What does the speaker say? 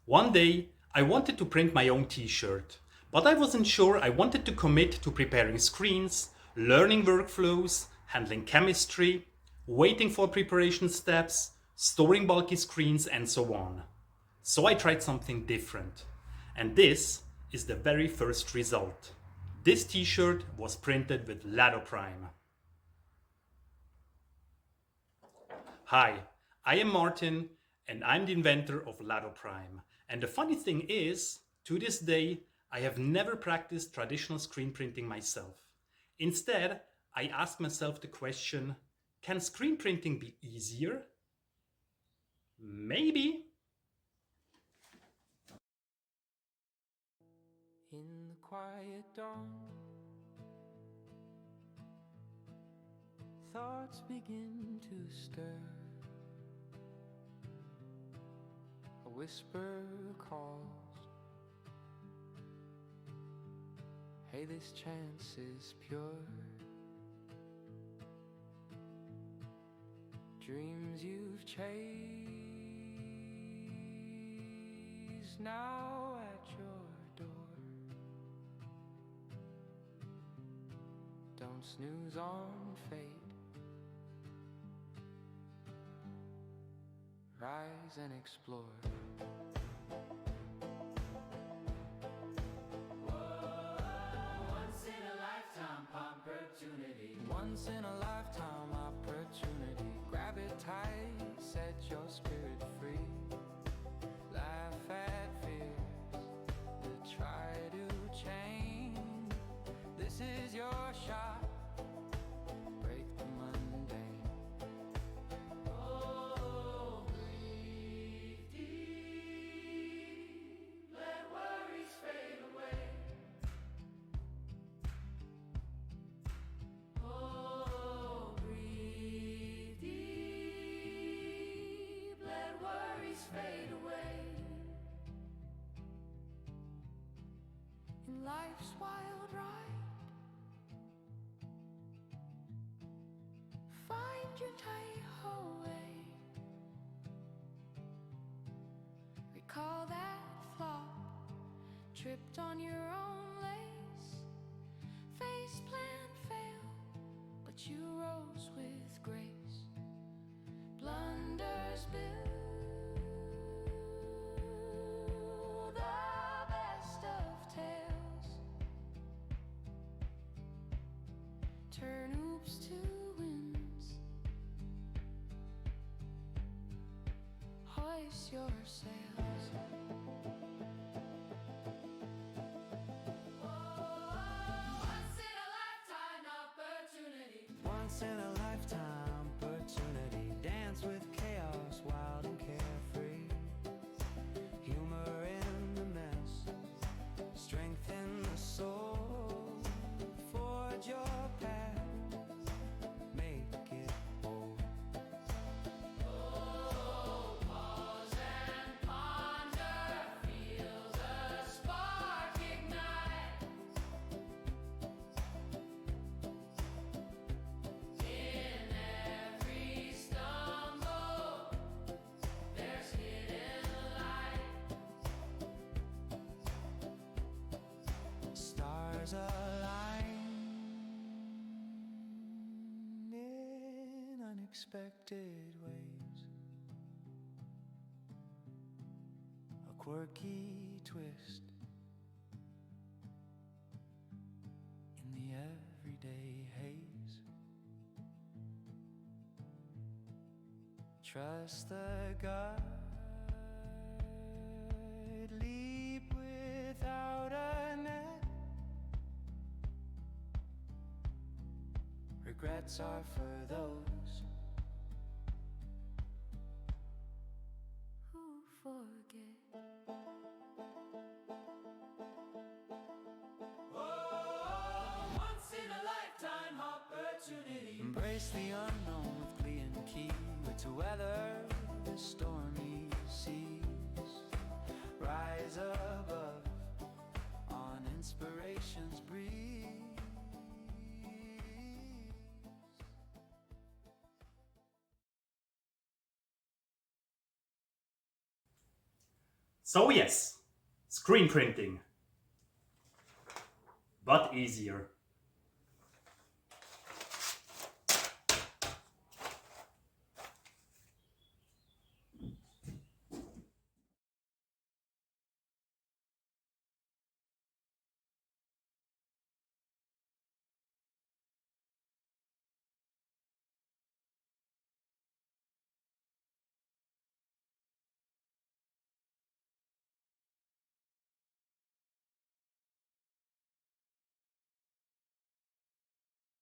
One day, I wanted to print my own t-shirt, but I wasn't sure I wanted to commit to preparing screens, learning workflows, handling chemistry, waiting for preparation steps, storing bulky screens, and so on. So I tried something different. And this is the very first result. This t-shirt was printed with LADOPRIME. Hi, I am Martin and I'm the inventor of LADOPRIME. And the funny thing is, to this day, I have never practiced traditional screen printing myself. Instead, I ask myself the question, can screen printing be easier? Maybe. In the quiet dawn, thoughts begin to stir. A whisper calls, hey, this chance is pure. Dreams you've chased now at your door. Don't snooze on fate. Rise and explore. Once in a lifetime opportunity. Once in a lifetime opportunity. Grab it tight, set your spirit free. Laugh at fears that try to change. This is your shot. Break the mundane. Oh, breathe deep. Let worries fade away. Oh, breathe deep. Let worries fade away. In life's wild ride, find your highway. Recall that flop, tripped on your own lace. Face plan failed, but you rose with grace. Blunders build the best of tales. Turn oops to wins. Hoist your sails. Once in a lifetime opportunity. Once in a lifetime opportunity. Dance with chaos, wild and carefree. Humor in the mess. Strengthen the soul. Forge your path. Make it bold. Oh, pause and ponder. Feel the spark ignite. In every stumble, there's hidden light. Stars align in unexpected ways. A quirky twist in the everyday haze. Trust the guide, leap without a net. Regrets are for those who forget. Oh, once in a lifetime opportunity. Embrace the unknown with glee and key. To weather the stormy seas. Rise above on inspiration's breeze. So yes, screen printing, but easier.